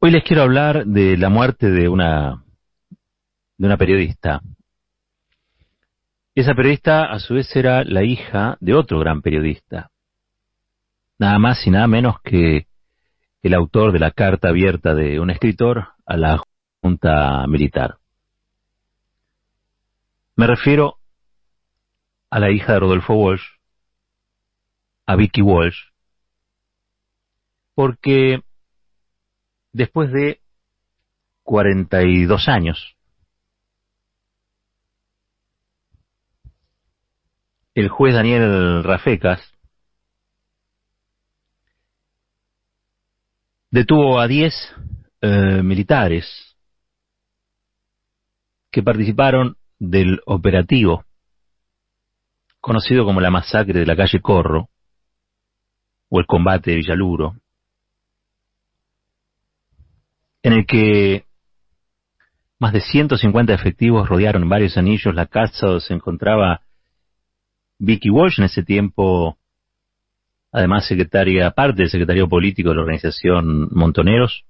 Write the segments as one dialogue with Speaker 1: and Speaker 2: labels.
Speaker 1: Hoy les quiero hablar de la muerte de una periodista. Esa periodista, a su vez, era la hija de otro gran periodista, nada más y nada menos que el autor de la carta abierta de un escritor a la Junta Militar. Me refiero a la hija de Rodolfo Walsh, a Vicky Walsh, porque después de 42 años, el juez Daniel Rafecas detuvo a 10 militares que participaron del operativo conocido como la masacre de la calle Corro o el combate de Villaluro, en el que más de 150 efectivos rodearon en varios anillos la casa donde se encontraba Vicky Walsh, en ese tiempo además parte del secretario político de la organización Montoneros,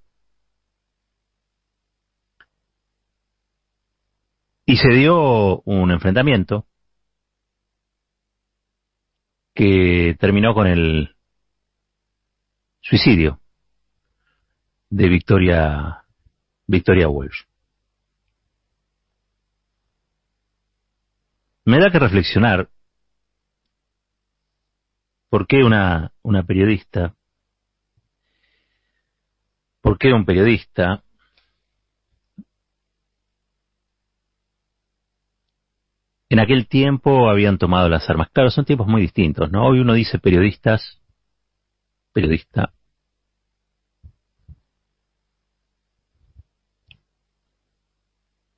Speaker 1: y se dio un enfrentamiento que terminó con el suicidio de Victoria Walsh. Me da que reflexionar por qué una periodista, por qué un periodista en aquel tiempo habían tomado las armas. Claro, son tiempos muy distintos, ¿no? Hoy uno dice periodista,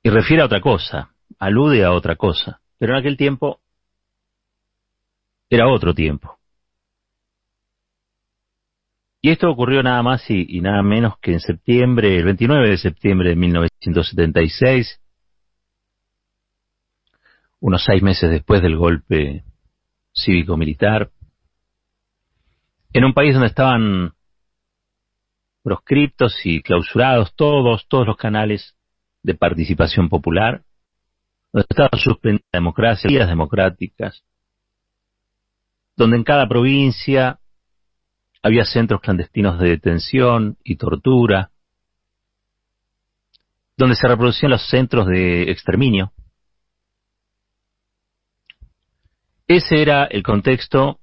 Speaker 1: y refiere a otra cosa, alude a otra cosa, pero en aquel tiempo era otro tiempo. Y esto ocurrió nada más y nada menos que en septiembre, el 29 de septiembre de 1976, unos 6 meses después del golpe cívico-militar, en un país donde estaban proscriptos y clausurados todos los canales de participación popular, donde estaba suspendida la democracia, las democráticas, donde en cada provincia había centros clandestinos de detención y tortura, donde se reproducían los centros de exterminio. Ese era el contexto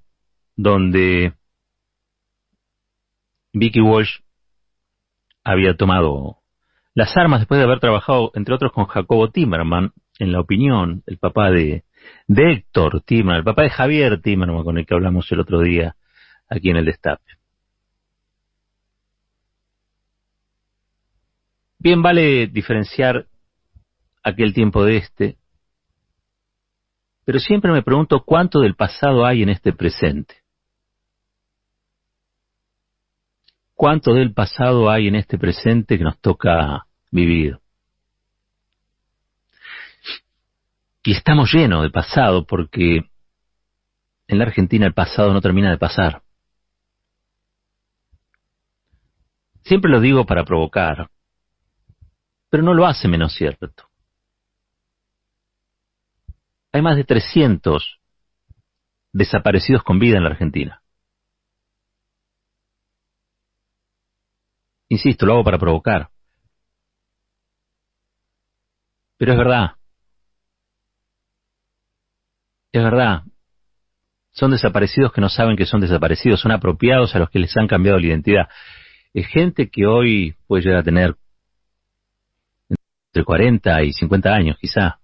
Speaker 1: donde Vicky Walsh había tomado las armas después de haber trabajado, entre otros, con Jacobo Timerman, en La Opinión, el papá de Héctor Timerman, el papá de Javier Timerman, con el que hablamos el otro día aquí en el Destape. Bien vale diferenciar aquel tiempo de este, pero siempre me pregunto cuánto del pasado hay en este presente. ¿Cuánto del pasado hay en este presente que nos toca vivir? Y estamos llenos de pasado porque en la Argentina el pasado no termina de pasar. Siempre lo digo para provocar, pero no lo hace menos cierto. Hay más de 300 desaparecidos con vida en la Argentina. Insisto, lo hago para provocar. Pero es verdad. Es verdad. Son desaparecidos que no saben que son desaparecidos, son apropiados a los que les han cambiado la identidad. Es gente que hoy puede llegar a tener entre 40 y 50 años, quizá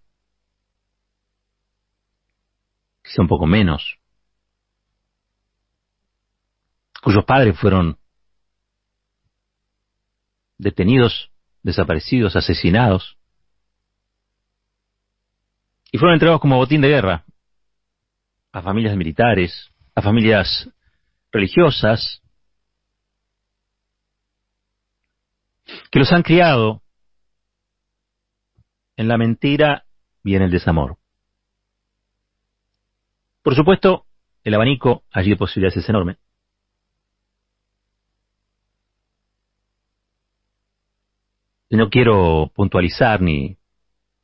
Speaker 1: un poco menos, cuyos padres fueron detenidos, desaparecidos, asesinados, y fueron entregados como botín de guerra a familias militares, a familias religiosas, que los han criado en la mentira y en el desamor. Por supuesto, el abanico allí de posibilidades es enorme. No quiero puntualizar ni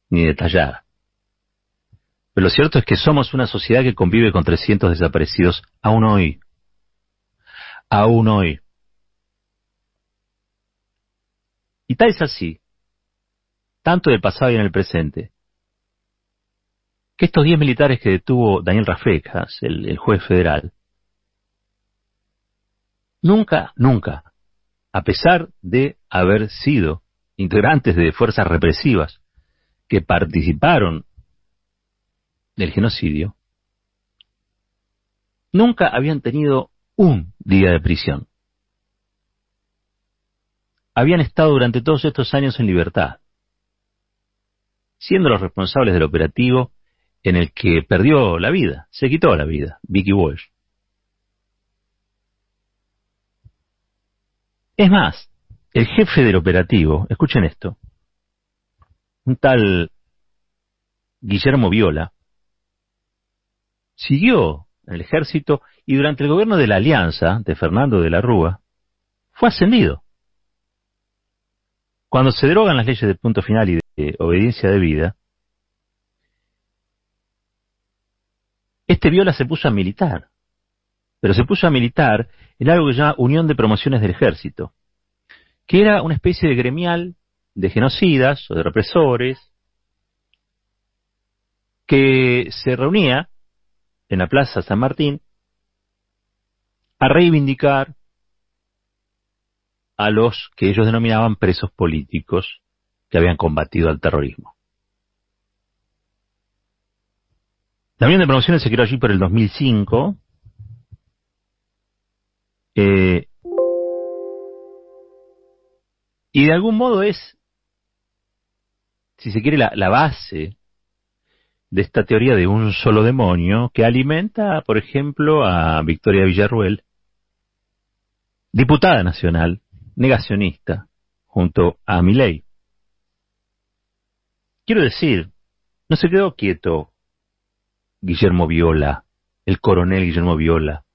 Speaker 1: detallar. Pero lo cierto es que somos una sociedad que convive con 300 desaparecidos aún hoy. Aún hoy. Y tal es así, tanto del pasado y en el presente, que estos 10 militares que detuvo Daniel Rafecas, el juez federal, nunca, a pesar de haber sido integrantes de fuerzas represivas que participaron del genocidio, nunca habían tenido un día de prisión. Habían estado durante todos estos años en libertad, siendo los responsables del operativo en el que perdió la vida, se quitó la vida, Vicky Walsh. Es más, el jefe del operativo, escuchen esto, un tal Guillermo Viola, siguió en el ejército y durante el gobierno de la Alianza, de Fernando de la Rúa, fue ascendido. Cuando se derogan las leyes de punto final y de obediencia debida, este Viola se puso a militar, pero se puso a militar en algo que se llama Unión de Promociones del Ejército, que era una especie de gremial de genocidas o de represores que se reunía en la Plaza San Martín a reivindicar a los que ellos denominaban presos políticos que habían combatido al terrorismo. La Unión de Promociones se creó allí por el 2005. Y de algún modo es, si se quiere, la base de esta teoría de un solo demonio que alimenta, por ejemplo, a Victoria Villarruel, diputada nacional, negacionista, junto a Milei. Quiero decir, no se quedó quieto Guillermo Viola, el coronel Guillermo Viola.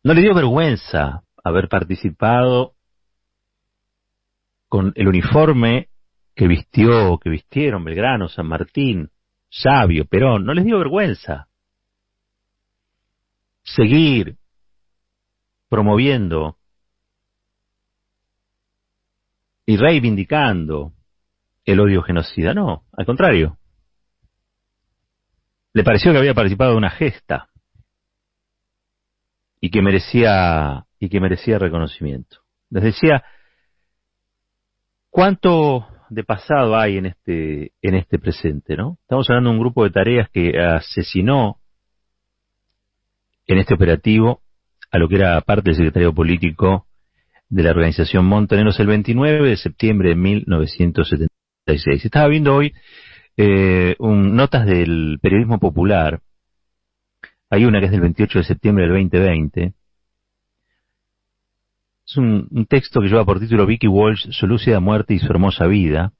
Speaker 1: No le dio vergüenza haber participado con el uniforme que vistieron Belgrano, San Martín, Sabio, Perón. No les dio vergüenza seguir promoviendo y reivindicando el odio genocida. No, al contrario. Le pareció que había participado de una gesta y que merecía reconocimiento. Les decía, ¿cuánto de pasado hay en este presente, no? Estamos hablando de un grupo de tareas que asesinó en este operativo a lo que era parte del secretario político de la organización Montoneros el 29 de septiembre de 1976. Estaba viendo hoy notas del periodismo popular. Hay una que es del 28 de septiembre del 2020. Es un texto que lleva por título Vicky Walsh, su lúcida muerte y su hermosa vida.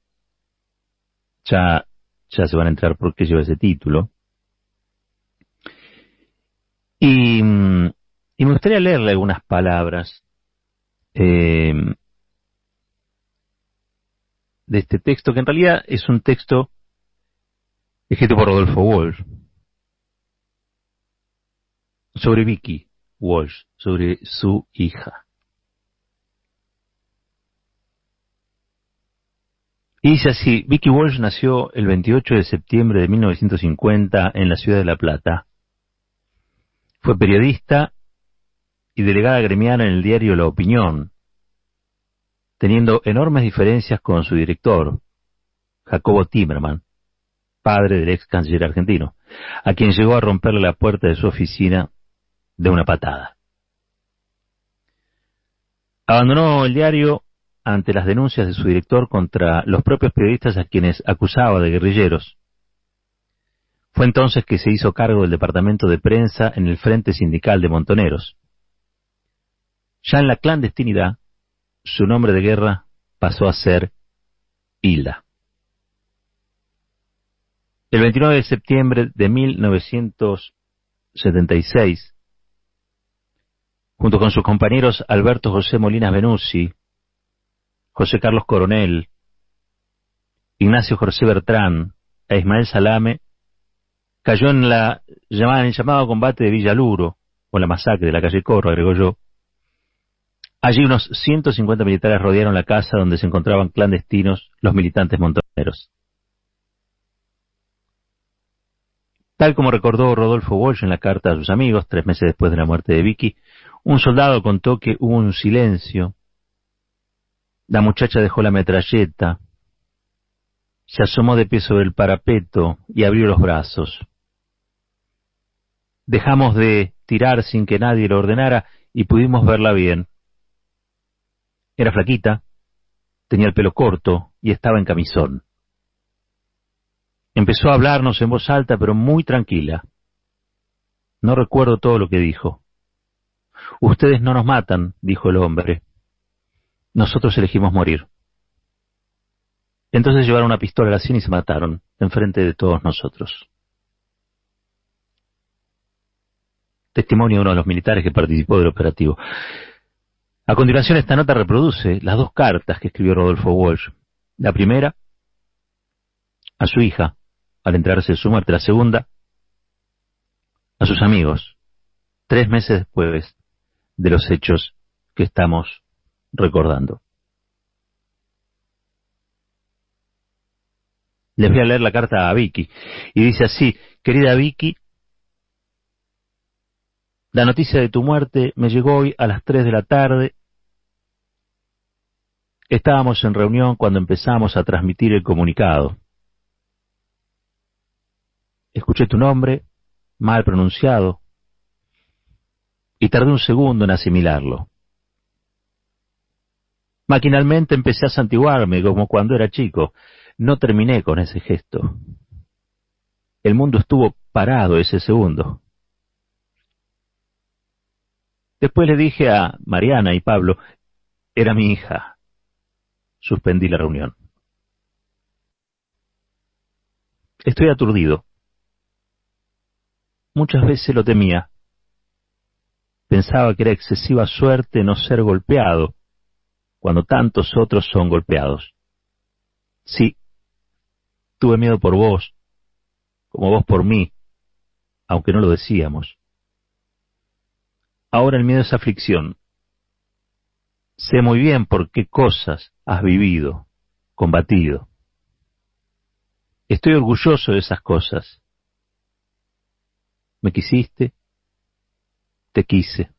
Speaker 1: Ya se van a enterar por qué lleva ese título. Y me gustaría leerle algunas palabras de este texto, que en realidad es un texto escrito por Rodolfo Walsh, sobre Vicky Walsh, sobre su hija. Y dice así: Vicky Walsh nació el 28 de septiembre de 1950 en la ciudad de La Plata. Fue periodista y delegada gremial en el diario La Opinión, teniendo enormes diferencias con su director, Jacobo Timerman, padre del ex canciller argentino, a quien llegó a romperle la puerta de su oficina de una patada. Abandonó el diario ante las denuncias de su director contra los propios periodistas a quienes acusaba de guerrilleros. Fue entonces que se hizo cargo del departamento de prensa en el Frente Sindical de Montoneros. Ya en la clandestinidad, su nombre de guerra pasó a ser Hilda. El 29 de septiembre de 1976, junto con sus compañeros Alberto José Molinas Benussi, José Carlos Coronel, Ignacio José Bertrán e Ismael Salame, cayó en el llamado combate de Villaluro, o la masacre de la calle Corro, agregó yo. Allí unos 150 militares rodearon la casa donde se encontraban clandestinos los militantes montoneros. Tal como recordó Rodolfo Walsh en la carta a sus amigos, 3 meses después de la muerte de Vicky, un soldado contó que hubo un silencio. La muchacha dejó la metralleta, se asomó de pie sobre el parapeto y abrió los brazos. Dejamos de tirar sin que nadie lo ordenara y pudimos verla bien. Era flaquita, tenía el pelo corto y estaba en camisón. Empezó a hablarnos en voz alta, pero muy tranquila. No recuerdo todo lo que dijo. Ustedes no nos matan, dijo el hombre. Nosotros elegimos morir. Entonces llevaron una pistola a la sien y se mataron, enfrente de todos nosotros. Testimonio de uno de los militares que participó del operativo. A continuación, esta nota reproduce las 2 cartas que escribió Rodolfo Walsh. La primera, a su hija, al enterarse de su muerte. La segunda, a sus amigos, 3 meses después de los hechos que estamos recordando. Les voy a leer la carta a Vicky, y dice así: querida Vicky, la noticia de tu muerte me llegó hoy a las 3 de la tarde. Estábamos en reunión cuando empezamos a transmitir el comunicado. Escuché tu nombre, mal pronunciado, y tardé un segundo en asimilarlo. Maquinalmente empecé a santiguarme como cuando era chico. No terminé con ese gesto. El mundo estuvo parado ese segundo. Después le dije a Mariana y Pablo, era mi hija. Suspendí la reunión. Estoy aturdido. Muchas veces lo temía. Pensaba que era excesiva suerte no ser golpeado, cuando tantos otros son golpeados. Sí, tuve miedo por vos, como vos por mí, aunque no lo decíamos. Ahora el miedo es aflicción. Sé muy bien por qué cosas has vivido, combatido. Estoy orgulloso de esas cosas. Me quisiste, te quise.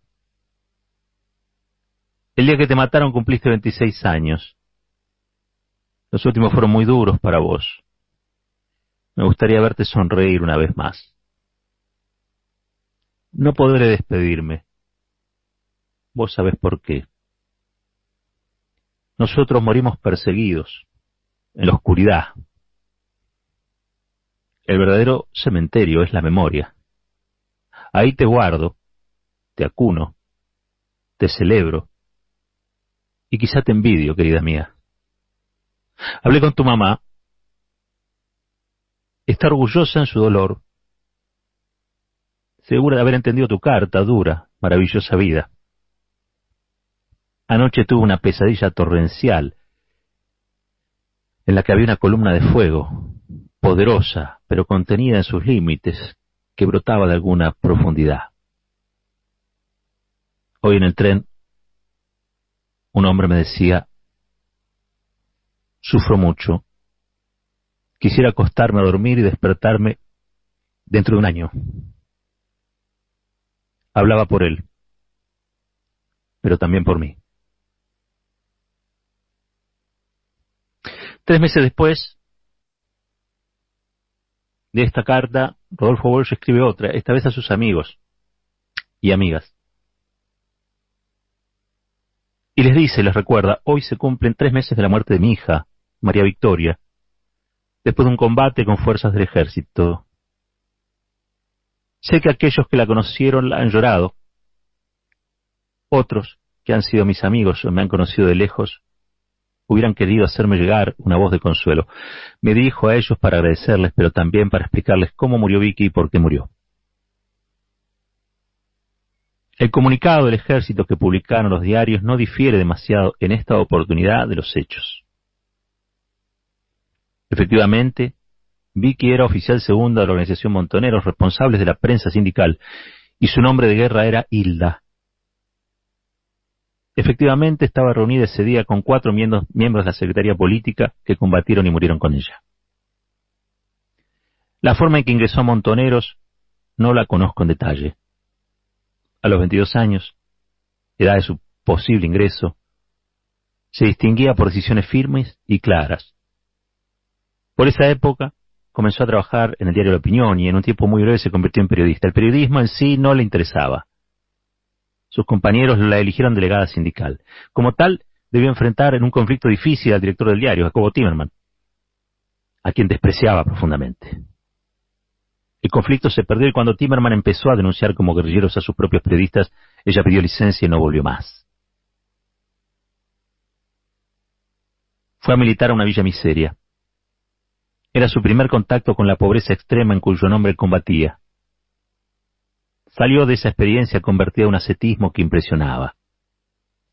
Speaker 1: El día que te mataron cumpliste 26 años. Los últimos fueron muy duros para vos. Me gustaría verte sonreír una vez más. No podré despedirme. Vos sabés por qué. Nosotros morimos perseguidos, en la oscuridad. El verdadero cementerio es la memoria. Ahí te guardo, te acuno, te celebro, y quizá te envidio, querida mía. Hablé con tu mamá. Está orgullosa en su dolor, segura de haber entendido tu carta, dura, maravillosa vida. Anoche tuve una pesadilla torrencial, en la que había una columna de fuego, poderosa, pero contenida en sus límites, que brotaba de alguna profundidad. Hoy en el tren, un hombre me decía, sufro mucho, quisiera acostarme a dormir y despertarme dentro de un año. Hablaba por él, pero también por mí. 3 meses después de esta carta, Rodolfo Walsh escribe otra, esta vez a sus amigos y amigas. Y les dice, les recuerda, hoy se cumplen 3 meses de la muerte de mi hija, María Victoria, después de un combate con fuerzas del ejército. Sé que aquellos que la conocieron la han llorado. Otros, que han sido mis amigos o me han conocido de lejos, hubieran querido hacerme llegar una voz de consuelo. Me dirijo a ellos para agradecerles, pero también para explicarles cómo murió Vicky y por qué murió. El comunicado del ejército que publicaron los diarios no difiere demasiado en esta oportunidad de los hechos. Efectivamente, Vicky era oficial segundo de la organización Montoneros, responsables de la prensa sindical, y su nombre de guerra era Hilda. Efectivamente, estaba reunida ese día con 4 miembros de la Secretaría Política que combatieron y murieron con ella. La forma en que ingresó a Montoneros no la conozco en detalle. A los 22 años, edad de su posible ingreso, se distinguía por decisiones firmes y claras. Por esa época, comenzó a trabajar en el diario La Opinión y en un tiempo muy breve se convirtió en periodista. El periodismo en sí no le interesaba. Sus compañeros la eligieron delegada sindical. Como tal, debió enfrentar en un conflicto difícil al director del diario, Jacobo Timerman, a quien despreciaba profundamente. El conflicto se perdió y cuando Timerman empezó a denunciar como guerrilleros a sus propios periodistas, ella pidió licencia y no volvió más. Fue a militar a una villa miseria. Era su primer contacto con la pobreza extrema en cuyo nombre combatía. Salió de esa experiencia convertida en un ascetismo que impresionaba.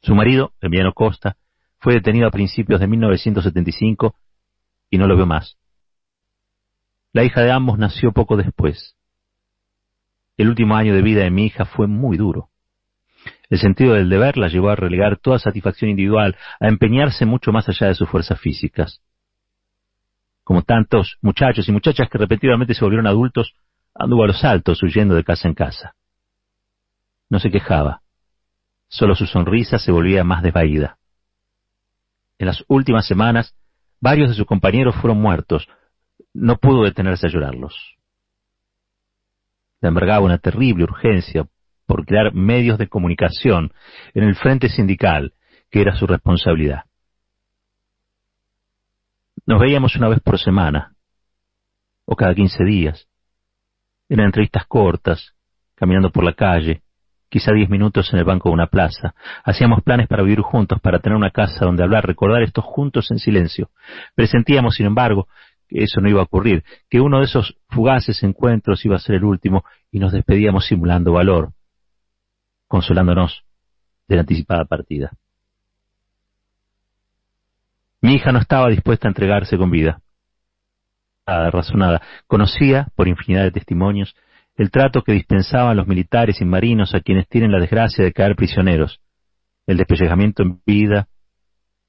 Speaker 1: Su marido, Emiliano Costa, fue detenido a principios de 1975 y no lo vio más. La hija de ambos nació poco después. El último año de vida de mi hija fue muy duro. El sentido del deber la llevó a relegar toda satisfacción individual, a empeñarse mucho más allá de sus fuerzas físicas. Como tantos muchachos y muchachas que repetidamente se volvieron adultos, anduvo a los saltos huyendo de casa en casa. No se quejaba. Solo su sonrisa se volvía más desvaída. En las últimas semanas, varios de sus compañeros fueron muertos. No pudo detenerse a llorarlos. Le embargaba una terrible urgencia por crear medios de comunicación en el frente sindical, que era su responsabilidad. Nos veíamos una vez por semana, o cada 15 días. Eran entrevistas cortas, caminando por la calle, quizá 10 minutos en el banco de una plaza. Hacíamos planes para vivir juntos, para tener una casa donde hablar, recordar estos juntos en silencio. Presentíamos, sin embargo, que eso no iba a ocurrir, que uno de esos fugaces encuentros iba a ser el último, y nos despedíamos simulando valor, consolándonos de la anticipada partida. Mi hija no estaba dispuesta a entregarse con vida. Razonada, conocía, por infinidad de testimonios, el trato que dispensaban los militares y marinos a quienes tienen la desgracia de caer prisioneros, el despellejamiento en vida,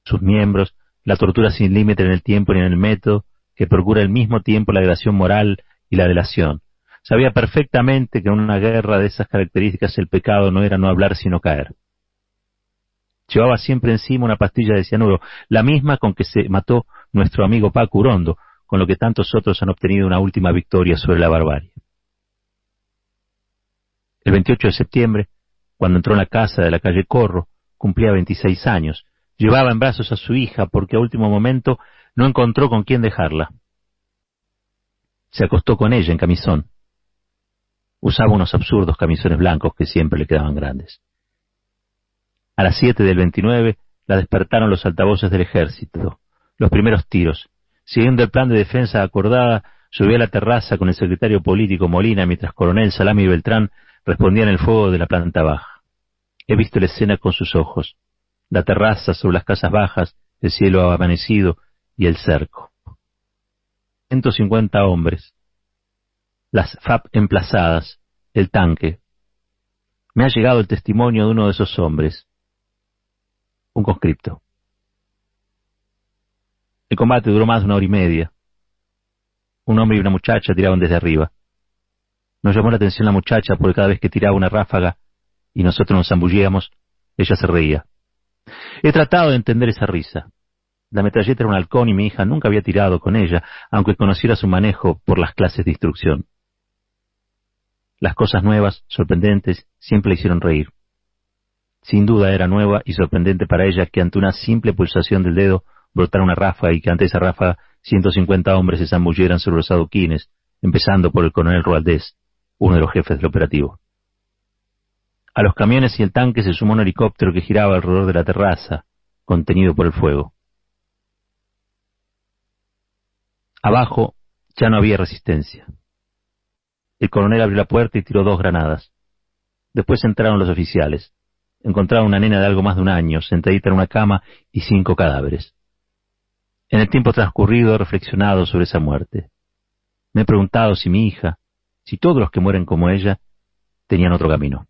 Speaker 1: sus miembros, la tortura sin límite en el tiempo ni en el método, que procura al mismo tiempo la degradación moral y la delación. Sabía perfectamente que en una guerra de esas características el pecado no era no hablar sino caer. Llevaba siempre encima una pastilla de cianuro, la misma con que se mató nuestro amigo Paco Urondo, con lo que tantos otros han obtenido una última victoria sobre la barbarie. El 28 de septiembre, cuando entró en la casa de la calle Corro, cumplía 26 años. Llevaba en brazos a su hija porque a último momento no encontró con quién dejarla. Se acostó con ella en camisón. Usaba unos absurdos camisones blancos que siempre le quedaban grandes. A las 7 del 29 la despertaron los altavoces del ejército. Los primeros tiros. Siguiendo el plan de defensa acordada, subió a la terraza con el secretario político Molina, mientras Coronel Salami y Beltrán respondían el fuego de la planta baja. He visto la escena con sus ojos. La terraza sobre las casas bajas, el cielo amanecido y el cerco. 150 hombres. Las FAP emplazadas, el tanque. Me ha llegado el testimonio de uno de esos hombres. Un conscripto. El combate duró más de 1 hora y media. Un hombre y una muchacha tiraban desde arriba. Nos llamó la atención la muchacha porque cada vez que tiraba una ráfaga y nosotros nos zambullíamos, ella se reía. He tratado de entender esa risa. La metralleta era un halcón y mi hija nunca había tirado con ella, aunque conociera su manejo por las clases de instrucción. Las cosas nuevas, sorprendentes, siempre le hicieron reír. Sin duda era nueva y sorprendente para ella que ante una simple pulsación del dedo brotara una ráfaga y que ante esa ráfaga 150 hombres se zambulleran sobre los adoquines, empezando por el coronel Roaldés, uno de los jefes del operativo. A los camiones y el tanque se sumó un helicóptero que giraba alrededor de la terraza, contenido por el fuego. Abajo ya no había resistencia. El coronel abrió la puerta y tiró 2 granadas. Después entraron los oficiales. Encontraron una nena de algo más de un año, sentadita en una cama, y 5 cadáveres. En el tiempo transcurrido he reflexionado sobre esa muerte. Me he preguntado si mi hija, si todos los que mueren como ella, tenían otro camino.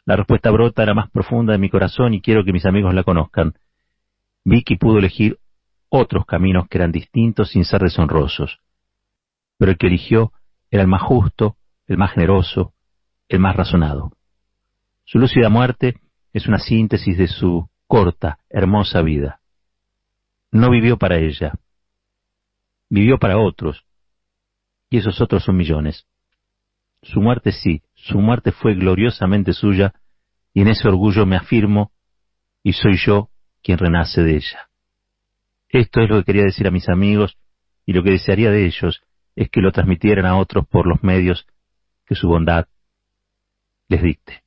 Speaker 1: La respuesta brota era más profunda de mi corazón y quiero que mis amigos la conozcan. Vicky pudo elegir otros caminos que eran distintos sin ser deshonrosos. Pero el que eligió era el más justo, el más generoso, el más razonado. Su lúcida muerte es una síntesis de su corta, hermosa vida. No vivió para ella, vivió para otros, y esos otros son millones. Su muerte sí, su muerte fue gloriosamente suya, y en ese orgullo me afirmo, y soy yo quien renace de ella. Esto es lo que quería decir a mis amigos, y lo que desearía de ellos es que lo transmitieran a otros por los medios que su bondad les dicte.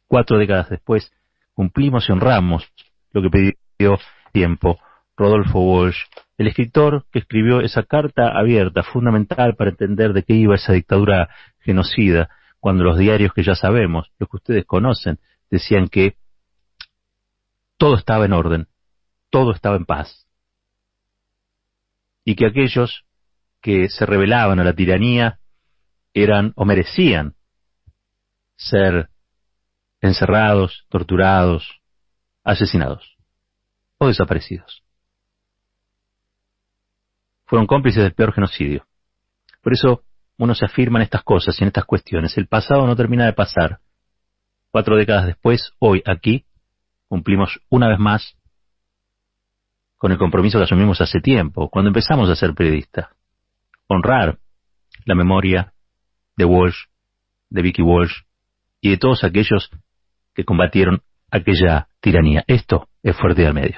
Speaker 1: 4 décadas después, cumplimos y honramos lo que pidió tiempo Rodolfo Walsh, el escritor que escribió esa carta abierta, fundamental para entender de qué iba esa dictadura genocida, cuando los diarios que ya sabemos, los que ustedes conocen, decían que todo estaba en orden, todo estaba en paz, y que aquellos que se rebelaban a la tiranía eran o merecían ser encerrados, torturados, asesinados o desaparecidos. Fueron cómplices del peor genocidio. Por eso uno se afirma en estas cosas y en estas cuestiones. El pasado no termina de pasar. 4 décadas después, hoy, aquí, cumplimos una vez más con el compromiso que asumimos hace tiempo, cuando empezamos a ser periodistas. Honrar la memoria de Walsh, de Vicky Walsh y de todos aquellos que combatieron aquella tiranía. Esto es Fuerte y al Medio.